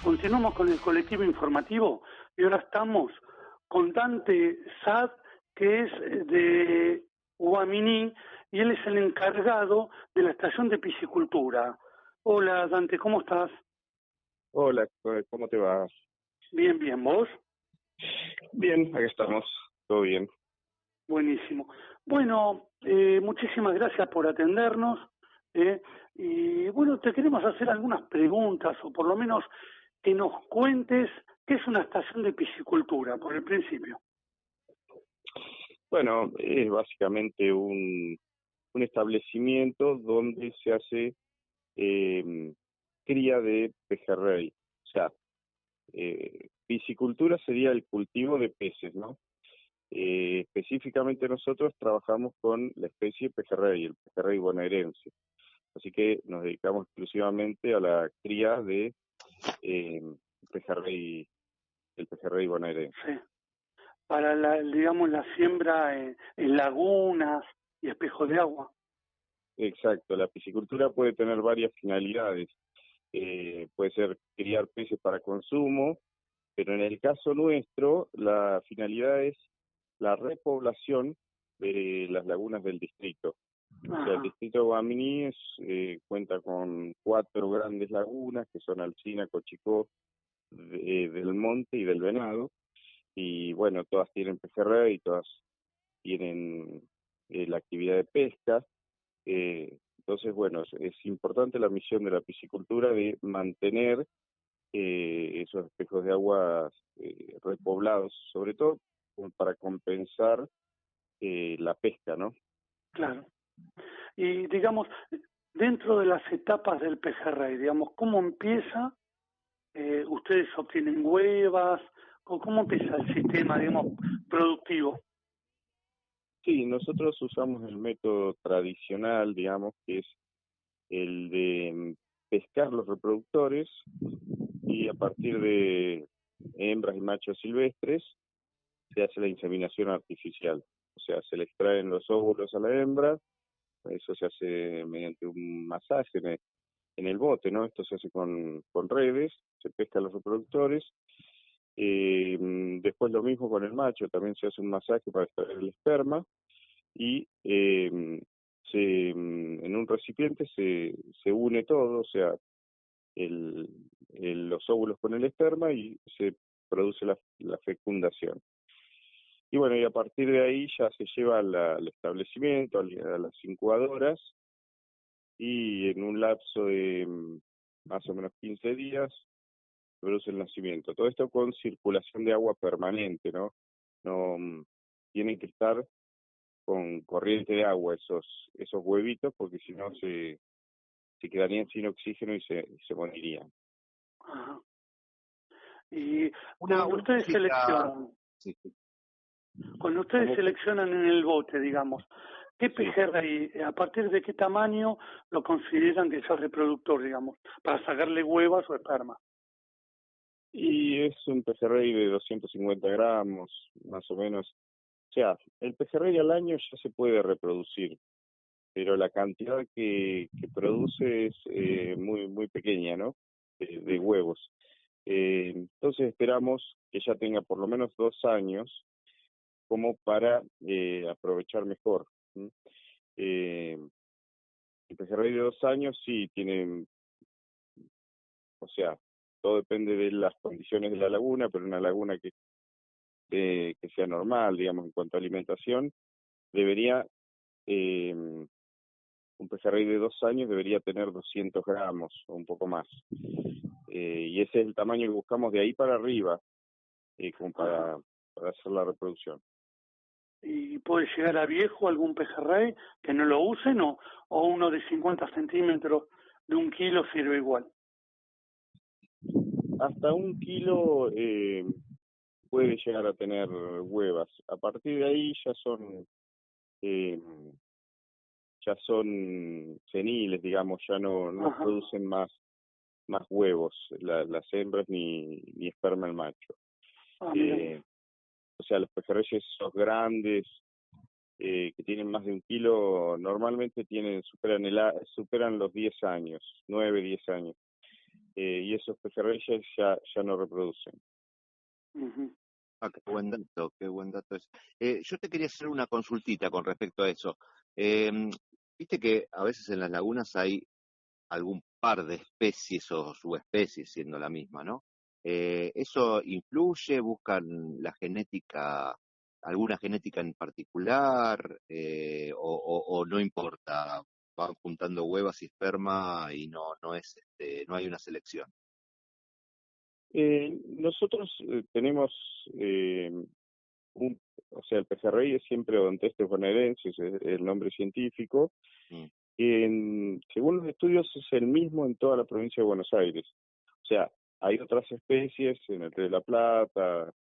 Continuamos con el colectivo informativo y ahora estamos con Dante Sad, que es de Guaminí, y él es el encargado de la estación de piscicultura. Hola Dante, ¿cómo estás? Hola, ¿cómo te va? Bien, bien, ¿vos? Bien, aquí estamos, todo bien. Buenísimo. Bueno, muchísimas gracias por atendernos. Y bueno, te queremos hacer algunas preguntas, o por lo menos que nos cuentes qué es una estación de piscicultura, por el principio. Bueno, es básicamente un establecimiento donde se hace cría de pejerrey. O sea, piscicultura sería el cultivo de peces, ¿no? Específicamente nosotros trabajamos con la especie pejerrey, el pejerrey bonaerense. Así que nos dedicamos exclusivamente a la cría de eh, pejerrey, el pejerrey bonaerense. Sí. Para digamos, la siembra en lagunas y espejos de agua. Exacto, la piscicultura puede tener varias finalidades. Puede ser criar peces para consumo, pero en el caso nuestro la finalidad es la repoblación de las lagunas del distrito. O sea, el distrito de Guaminí cuenta con 4 grandes lagunas, que son Alsina, Cochicó, del Monte y del Venado, y bueno, todas tienen pejerrey y todas tienen la actividad de pesca. Entonces, bueno, es importante la misión de la piscicultura de mantener esos espejos de agua repoblados, sobre todo para compensar la pesca, ¿no? Claro. Y digamos, dentro de las etapas del pejerrey, digamos, ¿cómo empieza? ¿Ustedes obtienen huevas? ¿O cómo empieza el sistema, digamos, productivo? Sí, nosotros usamos el método tradicional, digamos, que es el de pescar los reproductores y a partir de hembras y machos silvestres se hace la inseminación artificial. O sea, se le extraen los óvulos a la hembra, eso se hace mediante un masaje en el bote, ¿no? Esto se hace con redes, se pescan los reproductores. Después lo mismo con el macho, también se hace un masaje para extraer el esperma y en un recipiente se une todo, o sea, los óvulos con el esperma y se produce la fecundación. Y bueno, y a partir de ahí ya se lleva al establecimiento, a las incubadoras, y en un lapso de más o menos 15 días produce el nacimiento. Todo esto con circulación de agua permanente, ¿no? No tienen que estar con corriente de agua esos huevitos, porque si no se quedarían sin oxígeno y se morirían. Ajá. Y Una cuando ustedes cosita. seleccionan, Sí. cuando ustedes seleccionan en el bote, digamos, ¿qué pejerrey, a partir de qué tamaño lo consideran que es reproductor, digamos, para sacarle huevas o esperma? Y es un pejerrey de 250 gramos, más o menos. O sea, el pejerrey al año ya se puede reproducir, pero la cantidad que produce es muy muy pequeña, ¿no? De huevos. Entonces esperamos que ya tenga por lo menos 2 años como para aprovechar mejor. ¿Sí? El pejerrey de 2 años sí tiene, o sea, todo depende de las condiciones de la laguna, pero una laguna que sea normal, digamos, en cuanto a alimentación, debería, un pejerrey de 2 años debería tener 200 gramos o un poco más. Y ese es el tamaño que buscamos de ahí para arriba, como para hacer la reproducción. ¿Y puede llegar a viejo algún pejerrey que no lo usen o uno de 50 centímetros de 1 kilo sirve igual? Hasta 1 kilo puede llegar a tener huevas. A partir de ahí ya son seniles, digamos, ya no producen más huevos las hembras ni esperma el macho. O sea, los pejerreyes esos grandes que tienen más de 1 kilo normalmente superan los 10 años, 9, 10 años. y esos pejerreyes ya no reproducen. Ujú. Ah, qué buen dato es. Yo te quería hacer una consultita con respecto a eso. Viste que a veces en las lagunas hay algún par de especies o subespecies siendo la misma, ¿no? ¿Eso influye? ¿Buscan la genética, alguna genética en particular? O no importa? Van juntando huevas y esperma y no hay una selección. Nosotros tenemos un, o sea, el pejerrey es siempre Odontestes bonaerensis, es el nombre científico. Mm. Según los estudios es el mismo en toda la provincia de Buenos Aires. O sea, hay otras especies en el Río de la Plata,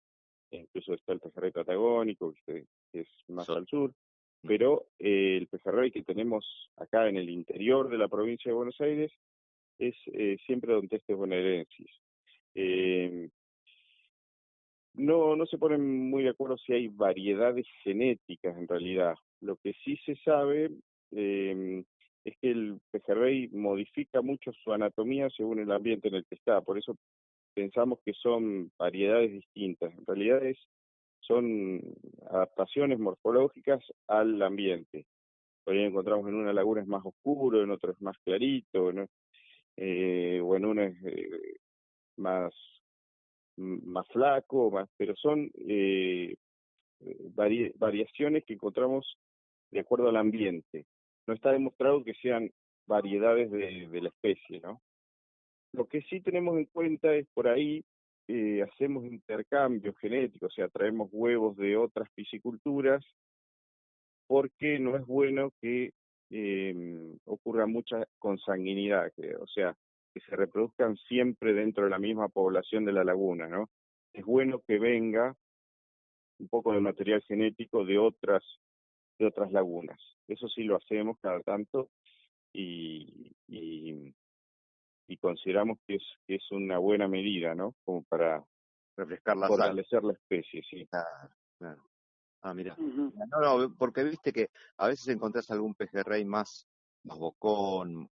incluso está el pejerrey patagónico, que es más al sur, pero el pejerrey que tenemos acá en el interior de la provincia de Buenos Aires es siempre Odontestes bonaerensis. Eh, no se ponen muy de acuerdo si hay variedades genéticas en realidad. Lo que sí se sabe es que el pejerrey modifica mucho su anatomía según el ambiente en el que está. Por eso pensamos que son variedades distintas. En realidad son adaptaciones morfológicas al ambiente. Por ahí encontramos en una laguna es más oscuro, en otra es más clarito, ¿no? O en una es más más flaco, pero son variaciones que encontramos de acuerdo al ambiente. No está demostrado que sean variedades de la especie, ¿no? Lo que sí tenemos en cuenta es por ahí hacemos intercambios genéticos, o sea, traemos huevos de otras pisciculturas, porque no es bueno que ocurra mucha consanguinidad, o sea, que se reproduzcan siempre dentro de la misma población de la laguna, ¿no? Es bueno que venga un poco de material genético de otras lagunas. Eso sí lo hacemos cada tanto y, y, y consideramos que es una buena medida, ¿no? Como para Refrescar la sal. fortalecer la especie, sí. Claro, claro. Ah, mira. Ujú. No, porque viste que a veces encontrás algún pejerrey más bocón,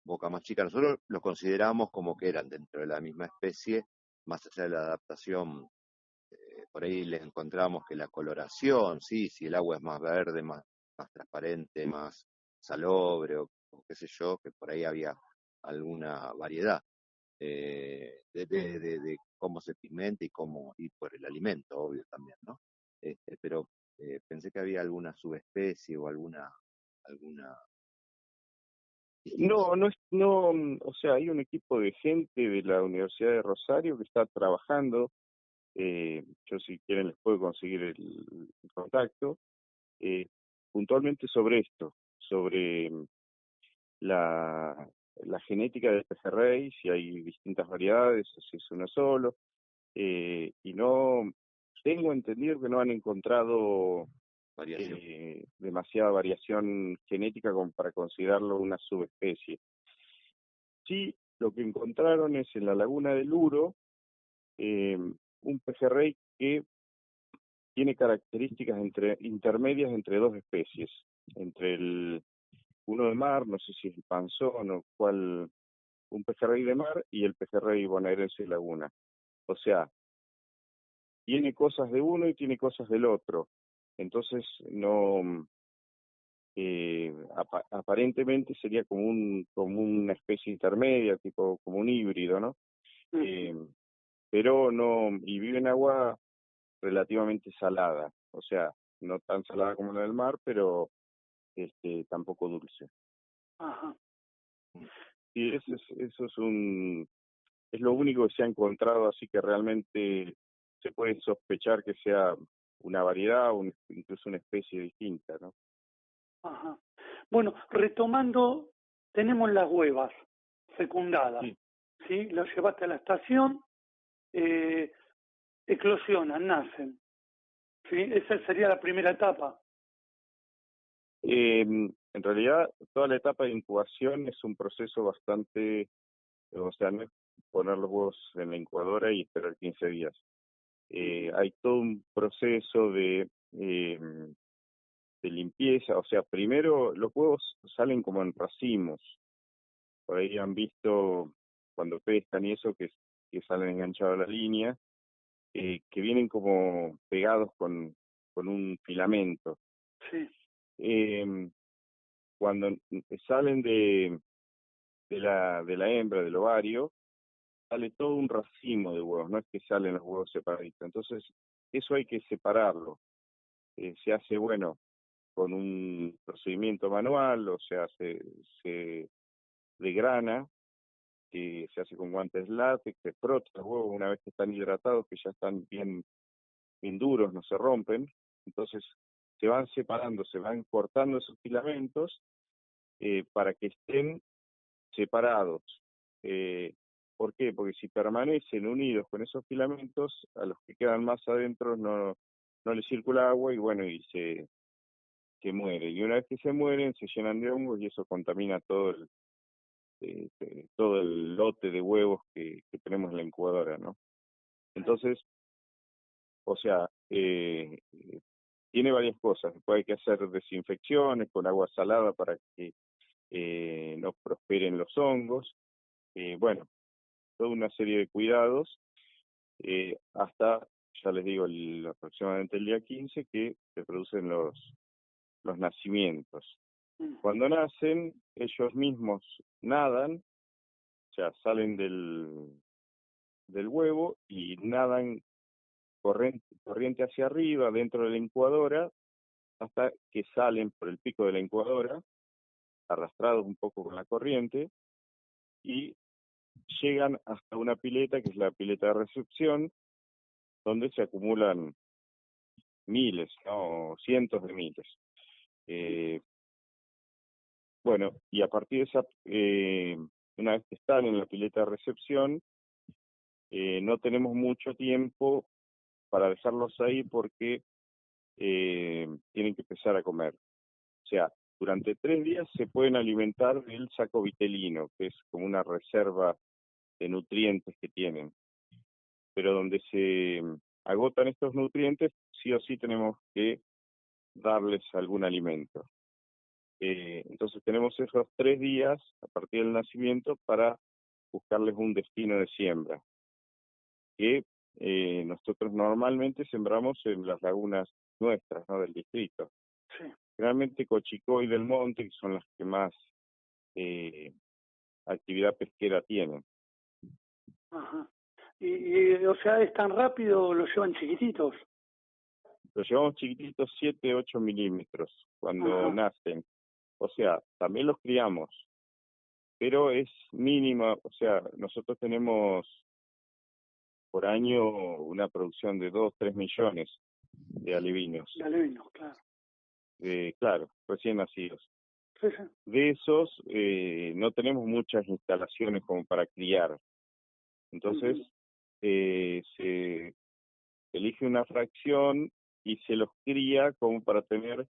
boca más chica. Nosotros los consideramos como que eran dentro de la misma especie, más allá de la adaptación. Por ahí le encontramos que la coloración, sí, si el agua es más verde, más transparente, más salobre o qué sé yo, que por ahí había alguna variedad de cómo se pigmenta y por el alimento, obvio también, ¿no? Pero pensé que había alguna subespecie o alguna distinción. O sea, hay un equipo de gente de la Universidad de Rosario que está trabajando, yo si quieren les puedo conseguir el contacto, eh, puntualmente sobre esto, sobre la, la genética del pejerrey, si hay distintas variedades o si es uno solo, y no, tengo entendido que no han encontrado Variación. demasiada variación genética como para considerarlo una subespecie. Sí, lo que encontraron es en la laguna del Uro un pejerrey que tiene características intermedias entre dos especies, entre uno de mar, no sé si es el panzón o cuál, un pejerrey de mar y el pejerrey bonaerense de laguna. O sea, tiene cosas de uno y tiene cosas del otro. Entonces, no, aparentemente sería como una especie intermedia, tipo como un híbrido, ¿no? Eh, pero no, y vive en agua relativamente salada, o sea, no tan salada como la del mar, pero tampoco dulce. Ajá. Y eso es lo único que se ha encontrado, así que realmente se puede sospechar que sea una variedad o incluso una especie distinta, ¿no? Ajá. Bueno, retomando, tenemos las huevas fecundadas, Sí. ¿sí? Las llevaste a la estación, eh, eclosionan, nacen, ¿sí? Esa sería la primera etapa. En realidad, toda la etapa de incubación es un proceso bastante, o sea, no es poner los huevos en la incubadora y esperar 15 días. Hay todo un proceso de limpieza, o sea, primero los huevos salen como en racimos, por ahí han visto cuando pescan y eso, que salen enganchados a la línea, que vienen como pegados con un filamento. Sí. Cuando salen de la hembra, del ovario, sale todo un racimo de huevos, no es que salen los huevos separaditos. Entonces, eso hay que separarlo. Se hace, bueno, con un procedimiento manual, o sea, se degrana, que se hace con guantes látex, se frota los huevos una vez que están hidratados, que ya están bien, bien duros, no se rompen. Entonces, se van separando, se van cortando esos filamentos para que estén separados. ¿Por qué? Porque si permanecen unidos con esos filamentos, a los que quedan más adentro no les circula agua y bueno, y se muere. Y una vez que se mueren, se llenan de hongos y eso contamina todo el lote de huevos que tenemos en la incubadora, ¿no? Entonces, o sea, tiene varias cosas. Después hay que hacer desinfecciones con agua salada para que no prosperen los hongos. Bueno, toda una serie de cuidados hasta, ya les digo, aproximadamente el día 15 que se producen los nacimientos. Cuando nacen, ellos mismos nadan, o sea, salen del huevo y nadan corriente hacia arriba dentro de la incubadora hasta que salen por el pico de la incubadora, arrastrados un poco con la corriente, y llegan hasta una pileta, que es la pileta de recepción, donde se acumulan miles, no, cientos de miles. Bueno, y a partir de esa, una vez que están en la pileta de recepción, no tenemos mucho tiempo para dejarlos ahí porque tienen que empezar a comer. O sea, durante 3 días se pueden alimentar del saco vitelino, que es como una reserva de nutrientes que tienen. Pero donde se agotan estos nutrientes, sí o sí tenemos que darles algún alimento. Entonces tenemos esos 3 días a partir del nacimiento para buscarles un destino de siembra, que nosotros normalmente sembramos en las lagunas nuestras, ¿no?, del distrito. Sí. Realmente Cochicoy y Del Monte, que son las que más actividad pesquera tienen. Ajá. O sea, es tan rápido, lo llevan chiquititos. Los llevamos chiquititos, 7, 8 milímetros, cuando nacen. O sea, también los criamos, pero es mínima. O sea, nosotros tenemos por año una producción de 2, 3 millones de alevinos. De alevinos, claro. Claro, recién nacidos. Sí, sí. De esos, no tenemos muchas instalaciones como para criar. Entonces, se elige una fracción y se los cría como para tener,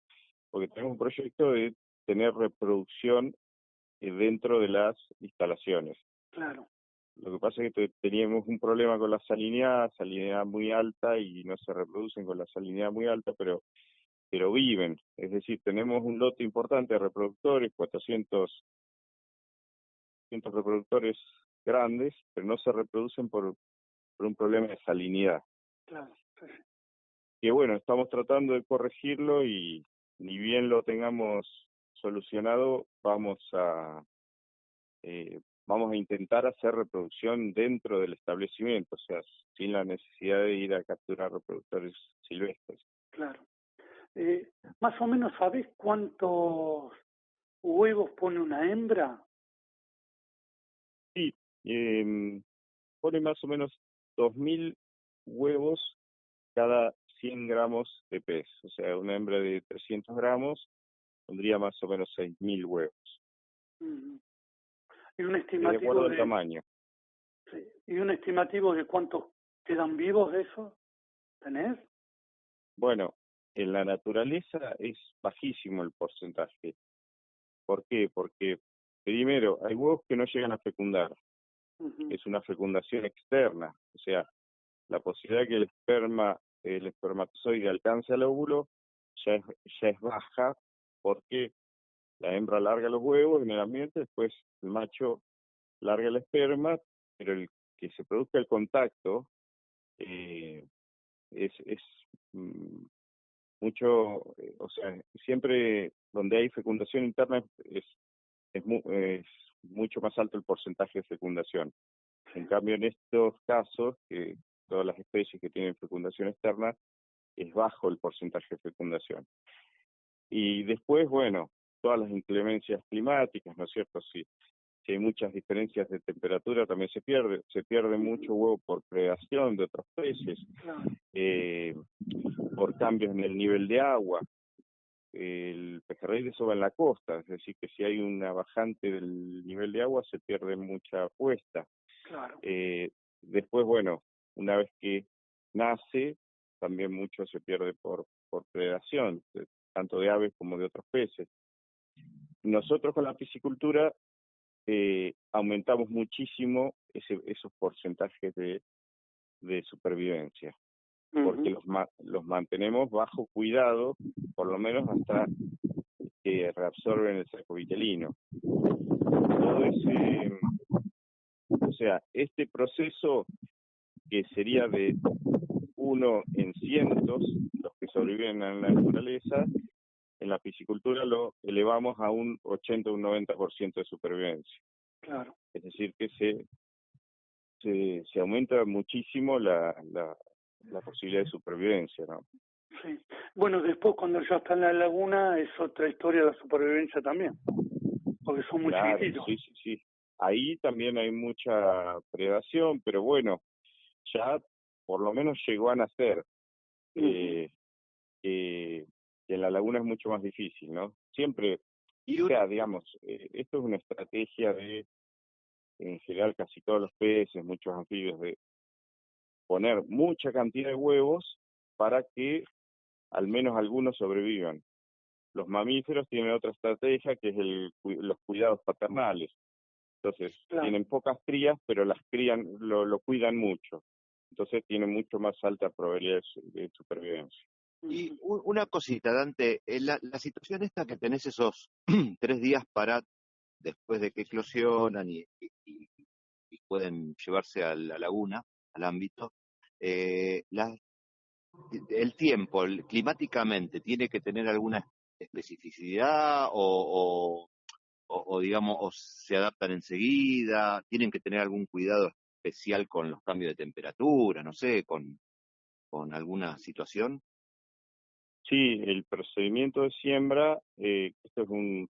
porque tenemos un proyecto de tener reproducción dentro de las instalaciones. Claro. Lo que pasa es que teníamos un problema con la salinidad muy alta y no se reproducen con la salinidad muy alta, pero viven. Es decir, tenemos un lote importante de reproductores, 400 reproductores grandes, pero no se reproducen por un problema de salinidad. Claro, sí, sí. Que bueno, estamos tratando de corregirlo y ni bien lo tengamos solucionado, vamos a intentar hacer reproducción dentro del establecimiento, o sea, sin la necesidad de ir a capturar reproductores silvestres. Claro. Más o menos, ¿sabés cuántos huevos pone una hembra? Sí, pone más o menos 2.000 huevos cada 100 gramos de pez. O sea, una hembra de 300 gramos pondría más o menos 6.000 huevos. Y un De estimativo acuerdo al tamaño. Sí. ¿Y un estimativo de cuántos quedan vivos de eso? ¿Tenés? Bueno, en la naturaleza es bajísimo el porcentaje. ¿Por qué? Porque, primero, hay huevos que no llegan a fecundar. Es una fecundación externa. O sea, la posibilidad que el espermatozoide alcance al óvulo ya es baja porque la hembra larga los huevos en el ambiente, después el macho larga el esperma, pero el que se produzca el contacto es mucho, o sea, siempre donde hay fecundación interna es mucho más alto el porcentaje de fecundación. En cambio, en estos casos, que todas las especies que tienen fecundación externa, es bajo el porcentaje de fecundación. Y después, bueno, todas las inclemencias climáticas, ¿no es cierto? Si hay muchas diferencias de temperatura, también se pierde mucho huevo por predación de otros peces, por cambios en el nivel de agua. El pejerrey desova en la costa, es decir, que si hay una bajante del nivel de agua se pierde mucha puesta. Claro. Después, bueno, una vez que nace, también mucho se pierde por predación, tanto de aves como de otros peces. Nosotros con la piscicultura aumentamos muchísimo esos porcentajes de supervivencia, porque los mantenemos bajo cuidado, por lo menos hasta que reabsorben el saco vitelino. Todo o sea, este proceso que sería de 1 en cientos, los que sobreviven en la naturaleza, en la piscicultura lo elevamos a un 80 o un 90% de supervivencia. Claro. Es decir, que se aumenta muchísimo la posibilidad de supervivencia, ¿no? Sí. Bueno, después cuando ya está en la laguna es otra historia de la supervivencia también, porque son muy chiquititos. Sí. Ahí también hay mucha predación, pero bueno, ya por lo menos llegó a nacer. En la laguna es mucho más difícil, ¿no? Siempre, digamos, esto es una estrategia en general, casi todos los peces, muchos anfibios, de poner mucha cantidad de huevos para que al menos algunos sobrevivan. Los mamíferos tienen otra estrategia que es los cuidados paternales. Entonces, tienen pocas crías, pero las crían, lo cuidan mucho. Entonces, tienen mucho más alta probabilidad de supervivencia. Y una cosita, Dante, la situación esta que tenés esos 3 días para, después de que eclosionan y pueden llevarse a la laguna, al ámbito, el tiempo, climáticamente, ¿tiene que tener alguna especificidad o digamos, o se adaptan enseguida? ¿Tienen que tener algún cuidado especial con los cambios de temperatura, no sé, con alguna situación? Sí, el procedimiento de siembra, esto es un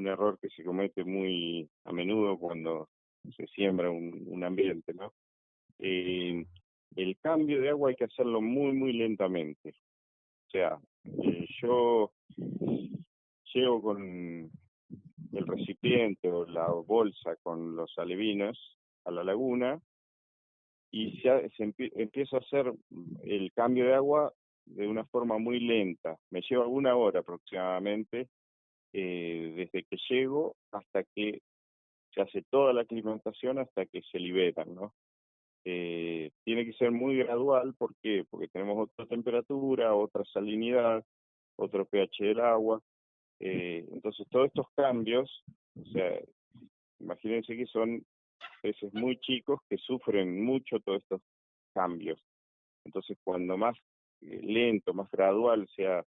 error que se comete muy a menudo cuando se siembra un ambiente, ¿no? El cambio de agua hay que hacerlo muy, muy lentamente. O sea, yo llego con el recipiente o la bolsa con los alevinos a la laguna y empieza a hacer el cambio de agua de una forma muy lenta. Me lleva 1 hora aproximadamente desde que llego hasta que se hace toda la aclimatación hasta que se liberan, ¿no? Tiene que ser muy gradual, ¿por qué? Porque tenemos otra temperatura, otra salinidad, otro pH del agua. Entonces todos estos cambios, o sea, imagínense que son peces muy chicos que sufren mucho todos estos cambios. Entonces cuando más lento, más gradual sea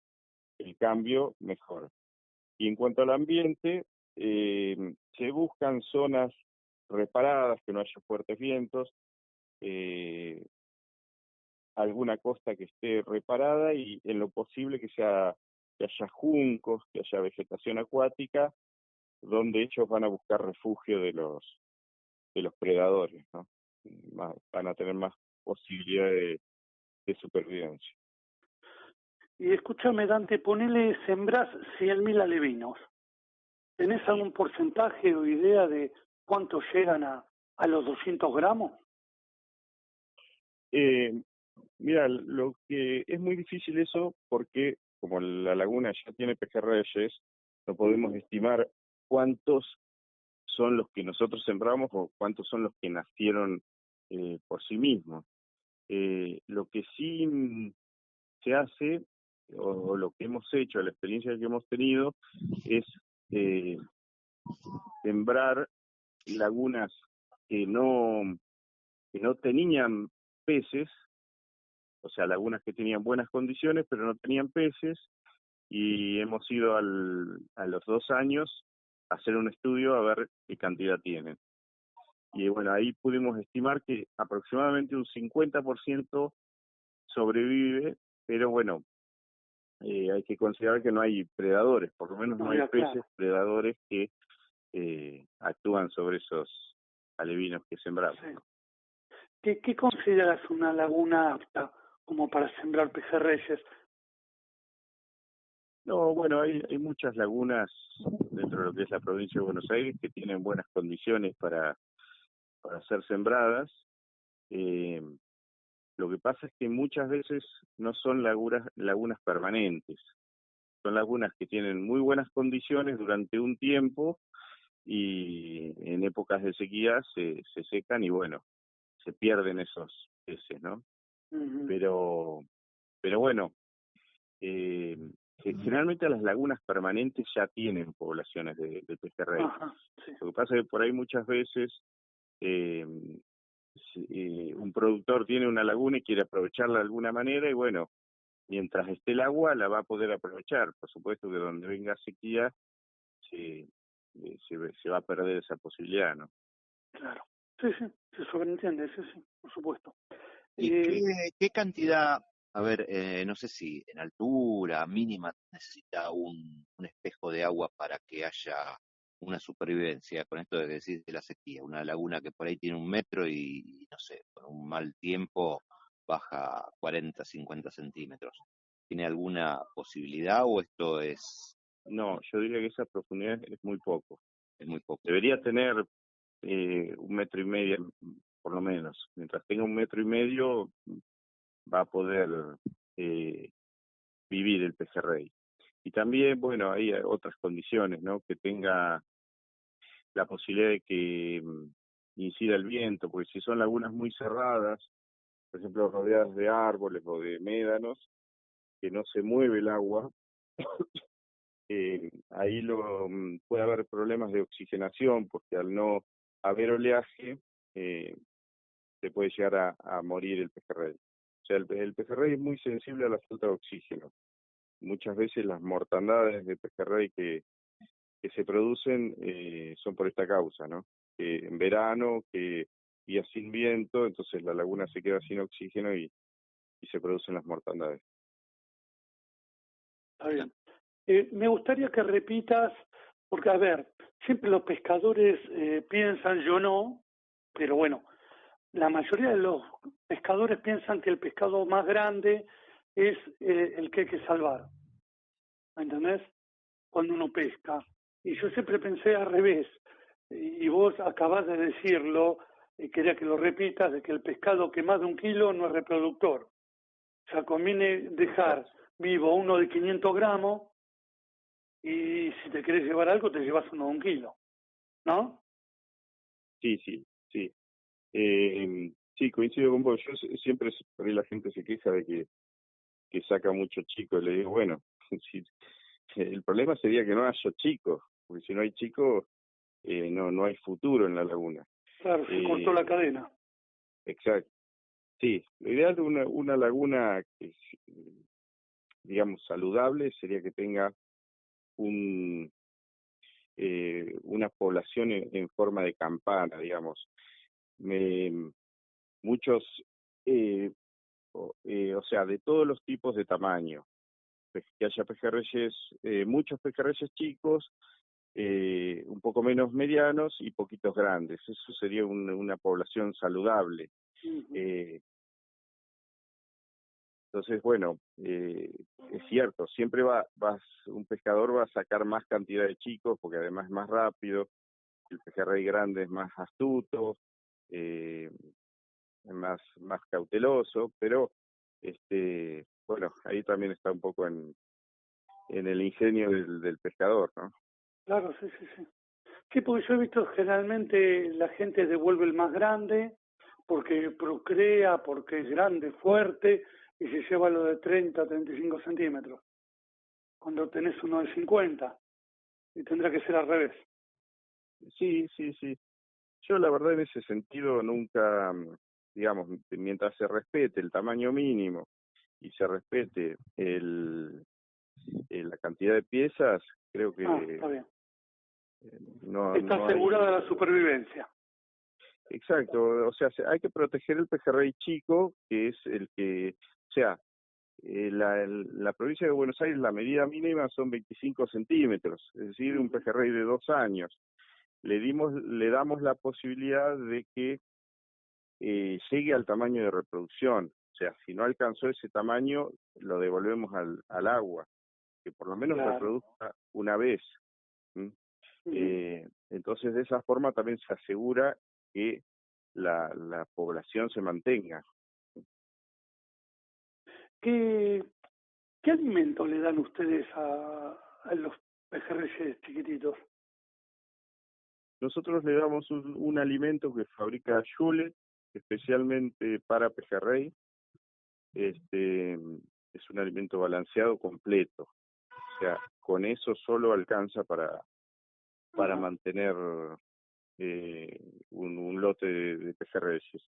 el cambio, mejor. Y en cuanto al ambiente, se buscan zonas reparadas, que no haya fuertes vientos, alguna costa que esté reparada y en lo posible que haya juncos, que haya vegetación acuática, donde ellos van a buscar refugio de los predadores, ¿no? Van a tener más posibilidad de supervivencia. Y escúchame, Dante, ponele, sembrás 100.000 alevinos. ¿Tenés algún porcentaje o idea de cuánto llegan a los 200 gramos? Mira, lo que es muy difícil eso porque como la laguna ya tiene pejerreyes, no podemos estimar cuántos son los que nosotros sembramos o cuántos son los que nacieron por sí mismos. Lo que sí se hace, o lo que hemos hecho, la experiencia que hemos tenido, es sembrar lagunas que no tenían peces, o sea, lagunas que tenían buenas condiciones, pero no tenían peces, y hemos ido a los 2 años a hacer un estudio a ver qué cantidad tienen. Y bueno, ahí pudimos estimar que aproximadamente un 50% sobrevive, pero bueno, hay que considerar que no hay predadores, por lo menos no hay peces predadores que actúan sobre esos alevinos que sembramos. Sí. ¿Qué consideras una laguna apta como para sembrar pejerreyes? No, bueno, hay muchas lagunas dentro de lo que es la provincia de Buenos Aires que tienen buenas condiciones para ser sembradas. Lo que pasa es que muchas veces no son lagunas permanentes, son lagunas que tienen muy buenas condiciones durante un tiempo y en épocas de sequía se secan y bueno, se pierden esos peces, ¿no? Uh-huh. Pero bueno, generalmente las lagunas permanentes ya tienen poblaciones de pejerrey. Sí. Lo que pasa es que por ahí muchas veces un productor tiene una laguna y quiere aprovecharla de alguna manera y bueno, mientras esté el agua la va a poder aprovechar. Por supuesto que donde venga sequía se va a perder esa posibilidad, ¿no? Claro, sí, se sobreentiende, sí, por supuesto. ¿Y qué cantidad, a ver, no sé si en altura mínima necesita un espejo de agua para que haya una supervivencia con esto de decir de la sequía? Una laguna que por ahí tiene 1 metro y no sé, con un mal tiempo baja 40, 50 centímetros. ¿Tiene alguna posibilidad o esto es...? No, yo diría que esa profundidad es muy poco. Es muy poco. Debería tener 1,5 metros, por lo menos. Mientras tenga 1,5 metros, va a poder vivir el pejerrey. Y también, bueno, hay otras condiciones, ¿no? Que tenga la posibilidad de que incida el viento, porque si son lagunas muy cerradas, por ejemplo, rodeadas de árboles o de médanos, que no se mueve el agua, ahí puede haber problemas de oxigenación, porque al no haber oleaje, se puede llegar a morir el pejerrey. O sea, el pejerrey es muy sensible a la falta de oxígeno. Muchas veces las mortandades de pejerrey que se producen son por esta causa, ¿no? Que en verano, que día sin viento, entonces la laguna se queda sin oxígeno y se producen las mortandades. Está bien. Me gustaría que repitas, porque a ver, siempre los pescadores piensan, yo no, pero bueno, la mayoría de los pescadores piensan que el pescado más grande es el que hay que salvar, ¿me entendés? Cuando uno pesca. Y yo siempre pensé al revés, y vos acabás de decirlo, y quería que lo repitas, de que el pescado que más de 1 kilo no es reproductor. O sea, conviene dejar vivo uno de 500 gramos y si te querés llevar algo, te llevas uno de 1 kilo, ¿no? Sí. Sí, coincido con vos. Yo siempre, por ahí la gente se queja de que saca mucho chico. Le digo, bueno, si, el problema sería que no haya chicos, porque si no hay chicos, no hay futuro en la laguna. Claro, se cortó la cadena. Exacto. Sí, lo ideal de una laguna que digamos, saludable sería que tenga una población en forma de campana, digamos. Muchos, o sea, de todos los tipos de tamaño, que haya pejerreyes, muchos pejerreyes chicos, un poco menos medianos y poquitos grandes. Eso sería una población saludable. Uh-huh. Entonces, bueno, es cierto, siempre un pescador va a sacar más cantidad de chicos porque además es más rápido, el pejerrey grande es más astuto, más cauteloso, pero bueno, ahí también está un poco en el ingenio del pescador, ¿no? Claro, sí. Sí, porque yo he visto generalmente la gente devuelve el más grande porque procrea, porque es grande, fuerte, y se lleva lo de 30, 35 centímetros. Cuando tenés uno de 50, y tendrá que ser al revés. Sí. Yo la verdad en ese sentido nunca, digamos, mientras se respete el tamaño mínimo y se respete la cantidad de piezas, creo que Está bien. Está no asegurada hay... la supervivencia. Exacto, o sea, hay que proteger el pejerrey chico, que es el que, o sea, la provincia de Buenos Aires la medida mínima son 25 centímetros, es decir, un pejerrey de 2 años. Le damos la posibilidad de que llegue al tamaño de reproducción. O sea, si no alcanzó ese tamaño, lo devolvemos al agua, que por lo menos Claro. reproduzca una vez. ¿Mm? Entonces, de esa forma también se asegura que la población se mantenga. ¿Qué, qué alimento le dan ustedes a los pejerreyes chiquititos? Nosotros le damos un alimento que fabrica Schule, especialmente para pejerrey. Es un alimento balanceado completo. O sea, con eso solo alcanza para mantener un lote de pejerreyes.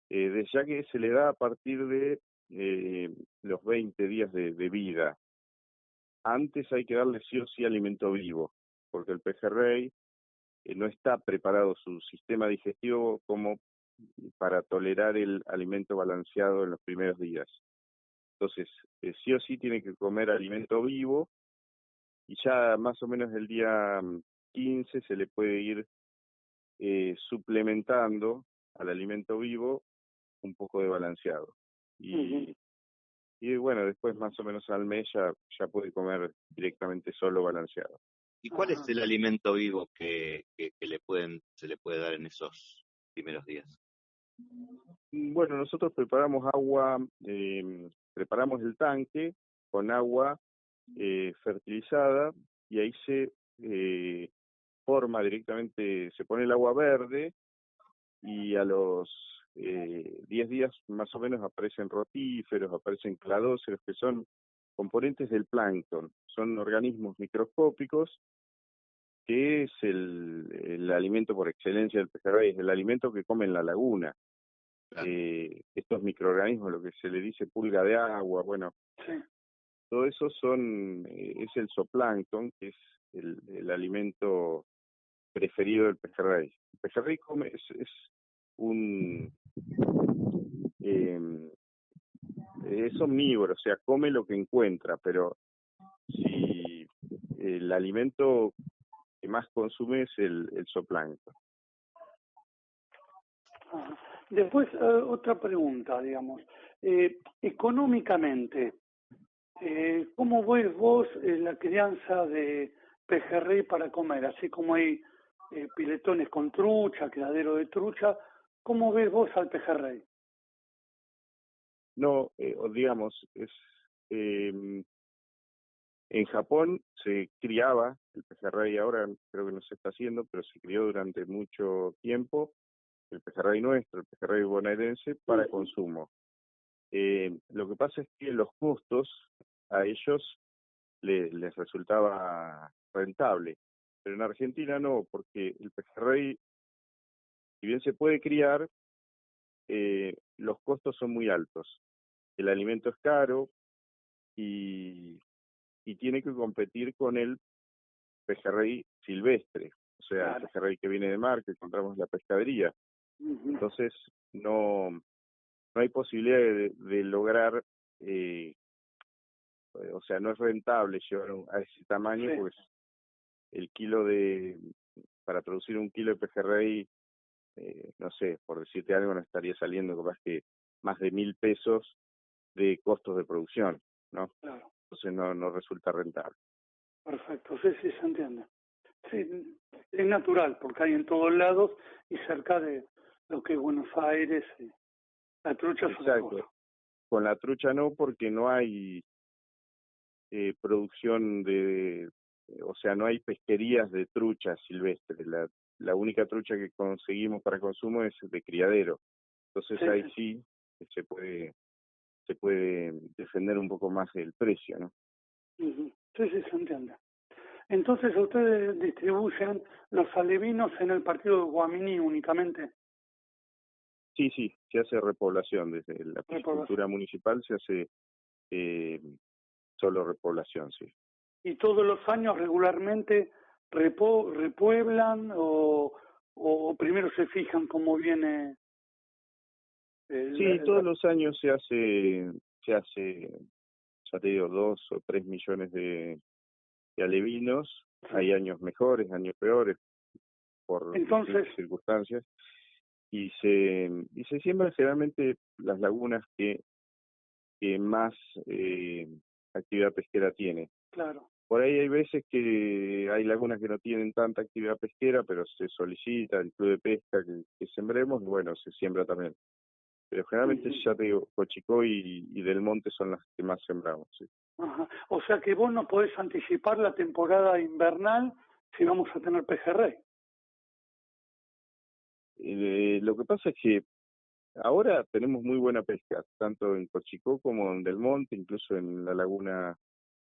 Ya que se le da a partir de los 20 días de vida. Antes hay que darle sí o sí alimento vivo, porque el pejerrey no está preparado su sistema digestivo como para tolerar el alimento balanceado en los primeros días. Entonces, sí o sí tiene que comer alimento vivo y ya más o menos el día 15 se le puede ir suplementando al alimento vivo un poco de balanceado. Y bueno, después más o menos al mes ya puede comer directamente solo balanceado. ¿Y cuál es el alimento vivo que se le puede dar en esos primeros días? Bueno, nosotros preparamos agua, preparamos el tanque con agua fertilizada y ahí se forma directamente, se pone el agua verde y a los 10 días más o menos aparecen rotíferos, aparecen cladóceros, que son componentes del plancton, son organismos microscópicos que es el alimento por excelencia del pejerrey, es el alimento que come en la laguna. Claro. Estos microorganismos, lo que se le dice pulga de agua, bueno, todo eso es el zooplancton, que es el alimento preferido del pejerrey. El pejerrey come, es un es omnívoro, o sea, come lo que encuentra, pero si el alimento que más consume es el zooplancton. Después, otra pregunta, digamos. Económicamente, ¿cómo ves vos la crianza de pejerrey para comer? Así como hay piletones con trucha, criadero de trucha, ¿cómo ves vos al pejerrey? No, digamos, en Japón se criaba el pejerrey, ahora creo que no se está haciendo, pero se crió durante mucho tiempo el pejerrey nuestro, el pejerrey bonaerense, para consumo. Lo que pasa es que los costos a ellos les resultaba rentable, pero en Argentina no, porque el pejerrey, si bien se puede criar, los costos son muy altos. El alimento es caro y tiene que competir con el pejerrey silvestre, o sea, el pejerrey que viene de mar, que encontramos en la pescadería. Entonces, no hay posibilidad de lograr, o sea, no es rentable llevar a ese tamaño, pues el para producir un kilo de pejerrey, no sé, por decirte algo, no estaría saliendo capaz que más de 1.000 pesos de costos de producción, ¿no? Claro. Entonces no resulta rentable. Perfecto, sí, se entiende. Sí, es natural, porque hay en todos lados y cerca de lo que es Buenos Aires, la trucha es una cosa. Con la trucha no, porque no hay producción o sea, no hay pesquerías de trucha silvestre. La única trucha que conseguimos para consumo es de criadero. Entonces ahí sí se puede defender un poco más el precio, ¿no? Sí, se entiende. Entonces ustedes distribuyen los alevinos en el partido de Guaminí únicamente. Sí, sí, se hace repoblación. Desde la Repoblación. piscicultura municipal se hace solo repoblación, sí. ¿Y todos los años regularmente repueblan o primero se fijan cómo viene? Sí, todos los años se hace, ya te digo, 2 o 3 millones de alevinos. Sí. Hay años mejores, años peores, por Entonces, circunstancias. Y se siembran generalmente las lagunas que más actividad pesquera tiene. claro. Por ahí hay veces que hay lagunas que no tienen tanta actividad pesquera, pero se solicita el club de pesca que sembremos, y bueno, se siembra también. Pero generalmente, ya te digo, Cochicoy y Del Monte son las que más sembramos. Sí. Ajá. O sea que vos no podés anticipar la temporada invernal si vamos a tener pejerrey. Lo que pasa es que ahora tenemos muy buena pesca, tanto en Cochicó como en Del Monte, incluso en la laguna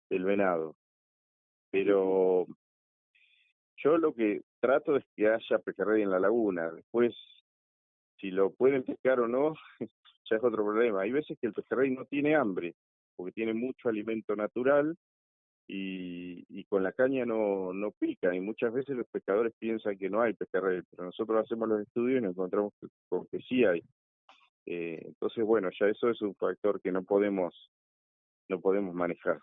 del Venado. Pero yo lo que trato es que haya pejerrey en la laguna. Después, si lo pueden pescar o no, ya es otro problema. Hay veces que el pejerrey no tiene hambre, porque tiene mucho alimento natural y con la caña no pica. Y muchas veces los pescadores piensan que no hay pejerrey, pero nosotros hacemos los estudios y nos encontramos con que sí hay. Entonces, bueno, ya eso es un factor que no podemos manejar.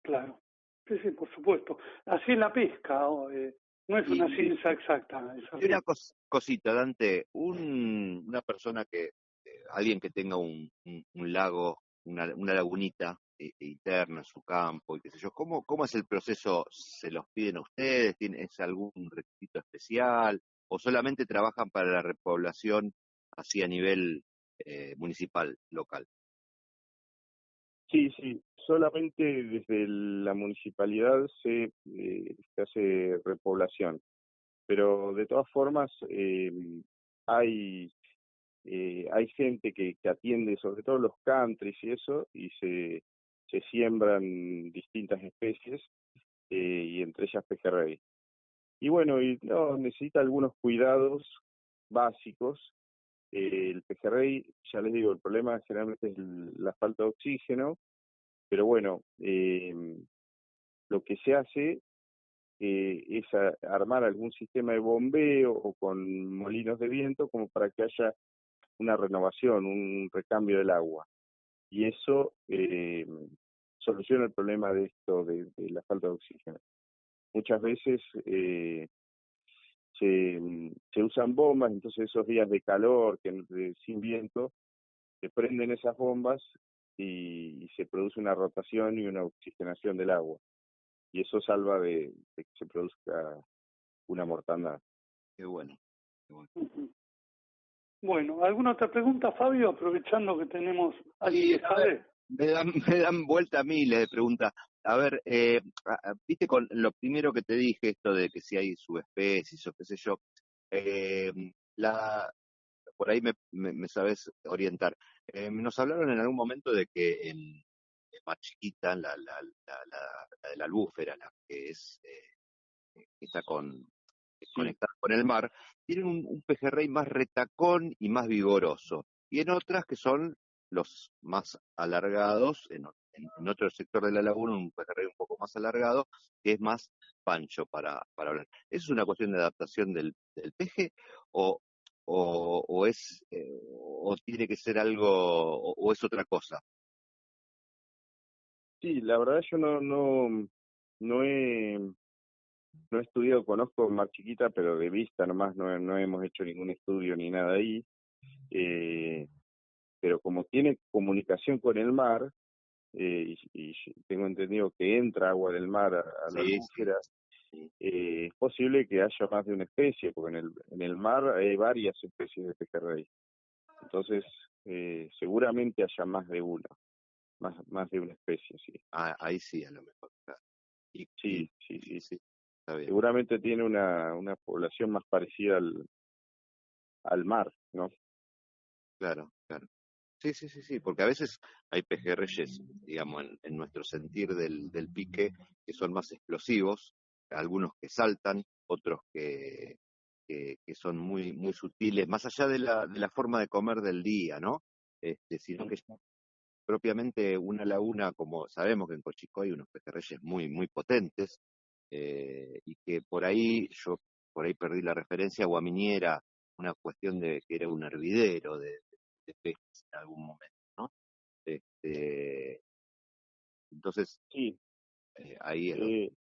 Claro. Sí, sí, por supuesto. Así es la pesca, no es una ciencia exacta. Y una cosita, Dante, una persona alguien que tenga un lago, una lagunita interna en su campo y qué sé yo, ¿cómo es el proceso? ¿Se los piden a ustedes? ¿Es algún requisito especial? ¿O solamente trabajan para la repoblación así a nivel municipal, local? Sí, sí, solamente desde la municipalidad se hace repoblación, pero de todas formas hay hay gente que atiende sobre todo los countries y eso, y se siembran distintas especies, y entre ellas pejerrey. Y bueno, y no necesita algunos cuidados básicos. El pejerrey, ya les digo, el problema generalmente es la falta de oxígeno, pero bueno, lo que se hace es armar algún sistema de bombeo o con molinos de viento como para que haya una renovación, un recambio del agua. Y eso soluciona el problema de esto, de la falta de oxígeno. Muchas veces se usan bombas, entonces esos días de calor, sin viento, se prenden esas bombas y se produce una rotación y una oxigenación del agua. Y eso salva de que se produzca una mortandad. Qué bueno. Bueno, ¿alguna otra pregunta, Fabio? Aprovechando que tenemos alguien que sabe. Me dan vuelta miles de preguntas. A ver, viste con lo primero que te dije, esto de que si hay subespecies o qué sé yo, eh, la, por ahí me sabes orientar. Nos hablaron en algún momento de que más chiquita, la de la albúfera, la que está conectada con el mar, tienen un pejerrey más retacón y más vigoroso. Y en otras que son los más alargados, en otro sector de la laguna, un pejerrey un poco más alargado, que es más pancho para hablar. ¿Eso es una cuestión de adaptación del peje o tiene que ser algo o es otra cosa? Sí, la verdad yo no he estudiado, conozco Mar Chiquita, pero de vista nomás, no hemos hecho ningún estudio ni nada ahí. Pero como tiene comunicación con el mar, y tengo entendido que entra agua del mar a la albúfera, Sí. Es posible que haya más de una especie, porque en el mar hay varias especies de pejerrey. Entonces, seguramente haya más de una, más de una especie, sí. Ahí sí, a lo mejor. Claro. Sí. Sí, está bien. Seguramente tiene una población más parecida al mar, ¿no? Claro. Sí, porque a veces hay pejerreyes, digamos, en nuestro sentir del pique, que son más explosivos algunos que saltan, otros que son muy, muy sutiles, más allá de la forma de comer del día, ¿no? Sino que ya propiamente una laguna, como sabemos que en Cochico hay unos pejerreyes muy, muy potentes, y que por ahí perdí la referencia. Guaminí era una cuestión de que era un hervidero de peces en algún momento, ¿no? Entonces, Sí, ahí es donde eh,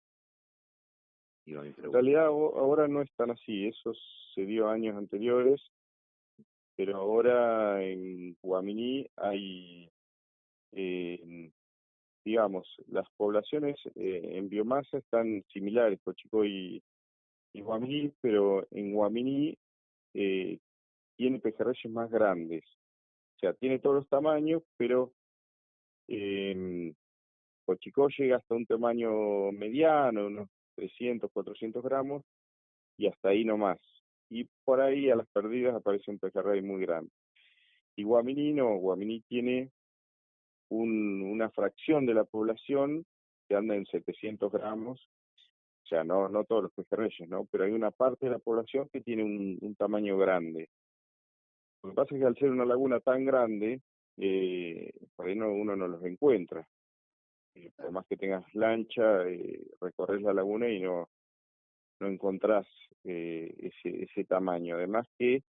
iba mi en pregunta. realidad ahora no es tan así, eso se dio años anteriores, pero ahora en Guaminí hay, eh, digamos, las poblaciones en biomasa están similares, Cochicoy y Guaminí, pero en Guaminí eh, tiene pejerreyes más grandes, o sea, tiene todos los tamaños, pero eh, Cochicoy llega hasta un tamaño mediano, unos 300, 400 gramos, y hasta ahí nomás. Y por ahí a las perdidas aparece un pejerrey muy grande. Y Guaminí no, Guaminí tiene una fracción de la población que anda en 700 gramos, o sea, no todos los pejerreyes, ¿no? Pero hay una parte de la población que tiene un tamaño grande. Lo que pasa es que al ser una laguna tan grande, por ahí uno no los encuentra. Por más que tengas lancha, recorres la laguna y no encontrás ese tamaño. Además que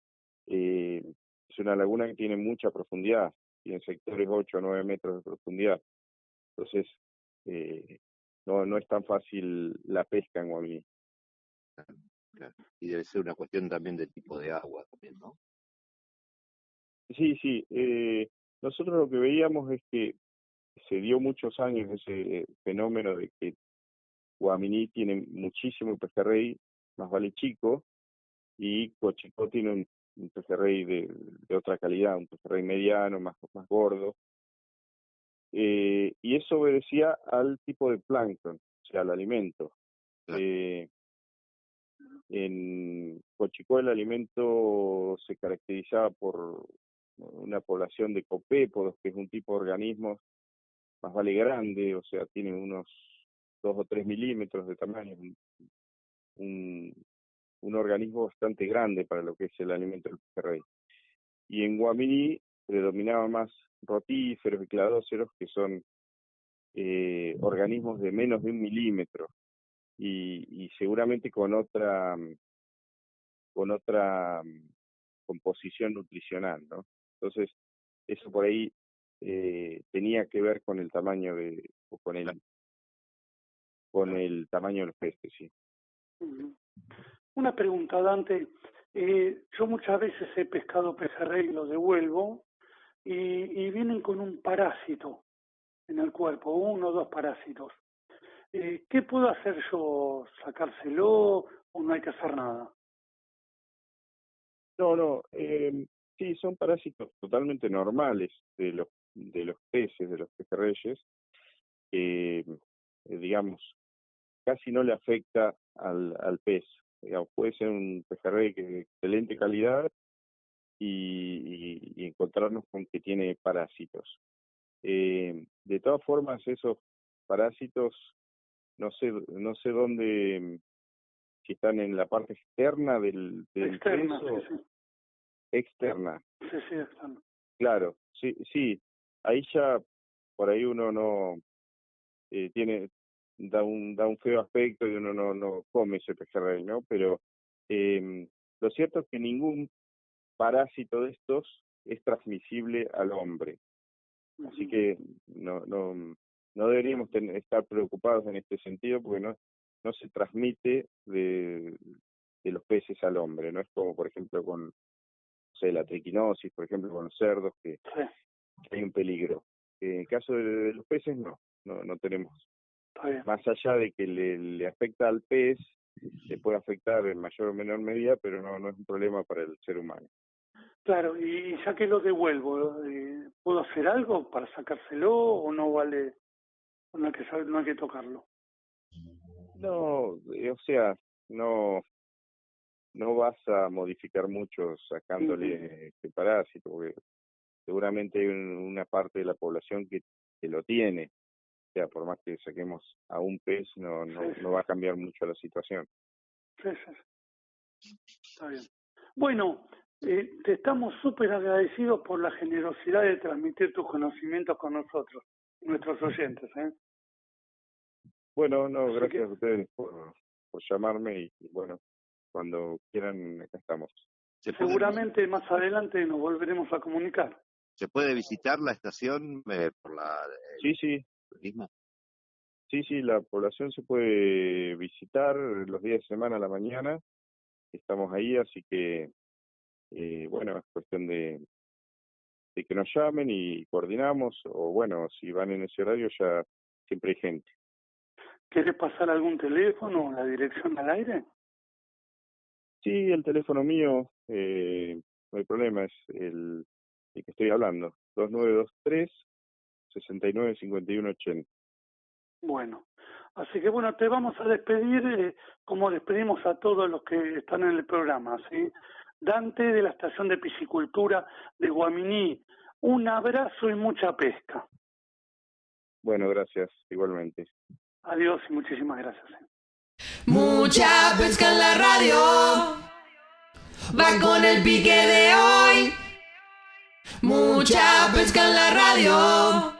eh, es una laguna que tiene mucha profundidad, tiene sectores 8 o 9 metros de profundidad. Entonces, eh, no es tan fácil la pesca en Guaminí. Claro. Y debe ser una cuestión también de tipo de agua también, ¿no? Sí, sí. Nosotros lo que veíamos es que se dio muchos años ese fenómeno de que Guaminí tiene muchísimo pejerrey, más vale chico, y Cochicó tiene un pejerrey de otra calidad, un pejerrey mediano, más gordo. Y eso obedecía al tipo de plancton, o sea, al alimento. Claro. Eh, En Cochicó el alimento se caracterizaba por una población de copépodos, que es un tipo de organismos más vale grande, o sea, tiene unos 2 o 3 milímetros de tamaño, un, un organismo bastante grande para lo que es el alimento del pejerrey. Y en Guaminí predominaba más rotíferos y cladóceros, que son organismos de menos de 1 milímetro, y seguramente con otra composición nutricional, ¿no? Entonces, eso por ahí tenía que ver con el tamaño o con el tamaño de los peces, sí. Ujú. Una pregunta, Dante. Yo muchas veces he pescado pejerrey y lo devuelvo y vienen con un parásito en el cuerpo, uno o dos parásitos. ¿Qué puedo hacer yo? ¿Sacárselo o no hay que hacer nada? No, sí, son parásitos totalmente normales de los peces, de los pejerreyes, que, digamos, casi no le afecta al pez. Digamos, puede ser un pejerrey de excelente calidad y encontrarnos con que tiene parásitos. De todas formas, esos parásitos, no sé dónde, si están en la parte externa del pez Externa, sí, o sí. externa. Sí, sí, externa. Claro, sí, sí. Ahí ya, por ahí uno no da un feo aspecto y uno no come ese pejerrey, ¿no? Pero lo cierto es que ningún parásito de estos es transmisible al hombre. Así Ujú. que no deberíamos estar preocupados en este sentido, porque no se transmite de los peces al hombre. No es como, por ejemplo, con, no sé, la triquinosis, por ejemplo, con los cerdos, que Sí, hay un peligro. En el caso de los peces, no tenemos. está bien. Más allá de que le afecta al pez, le puede afectar en mayor o menor medida, pero no es un problema para el ser humano. Claro, y ya que lo devuelvo, ¿puedo hacer algo para sacárselo o no vale, o no hay que tocarlo? No, o sea, no vas a modificar mucho Ujú. sacándole este parásito, porque seguramente hay una parte de la población que lo tiene. sea, por más que saquemos a un pez, no Sí, va a cambiar mucho la situación. sí, sí. Está bien. Bueno, te estamos súper agradecidos por la generosidad de transmitir tus conocimientos con nosotros, nuestros oyentes. Bueno, no, Así que gracias a ustedes por llamarme y bueno, cuando quieran, acá estamos. seguramente más adelante nos volveremos a comunicar. ¿Se puede visitar la estación por Sí, turismo? sí, la población se puede visitar los días de semana a la mañana, estamos ahí, así que, bueno, es cuestión de que nos llamen y coordinamos, o bueno, si van en ese horario ya siempre hay gente. ¿Querés pasar algún teléfono o la dirección al aire? Sí, el teléfono mío, no hay problema, es el que estoy hablando, 2923-695180. Bueno, así que bueno, te vamos a despedir como despedimos a todos los que están en el programa, ¿sí? Dante de la estación de piscicultura de Guaminí, un abrazo y mucha pesca. Bueno, gracias, igualmente. Adiós y muchísimas gracias. Mucha pesca en la radio, va con el pique de hoy. Mucha pesca en la radio,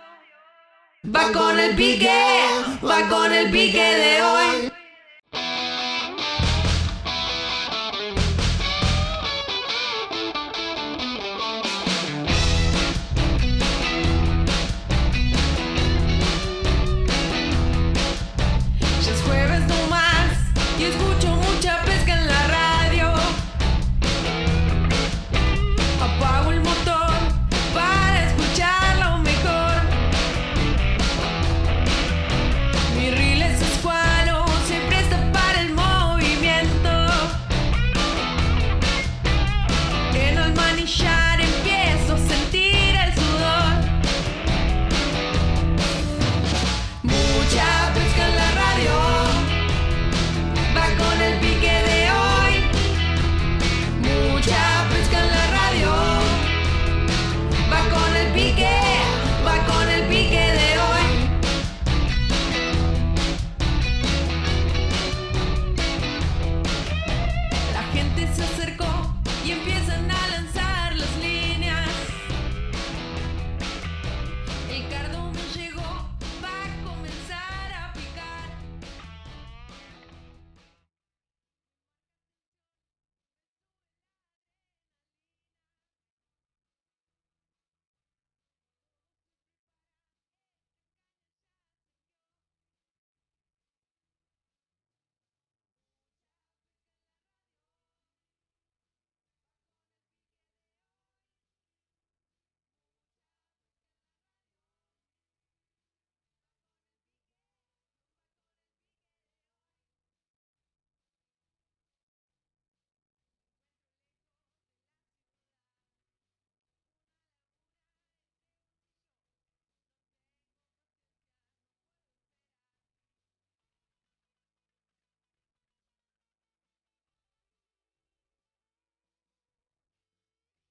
va con el pique de hoy.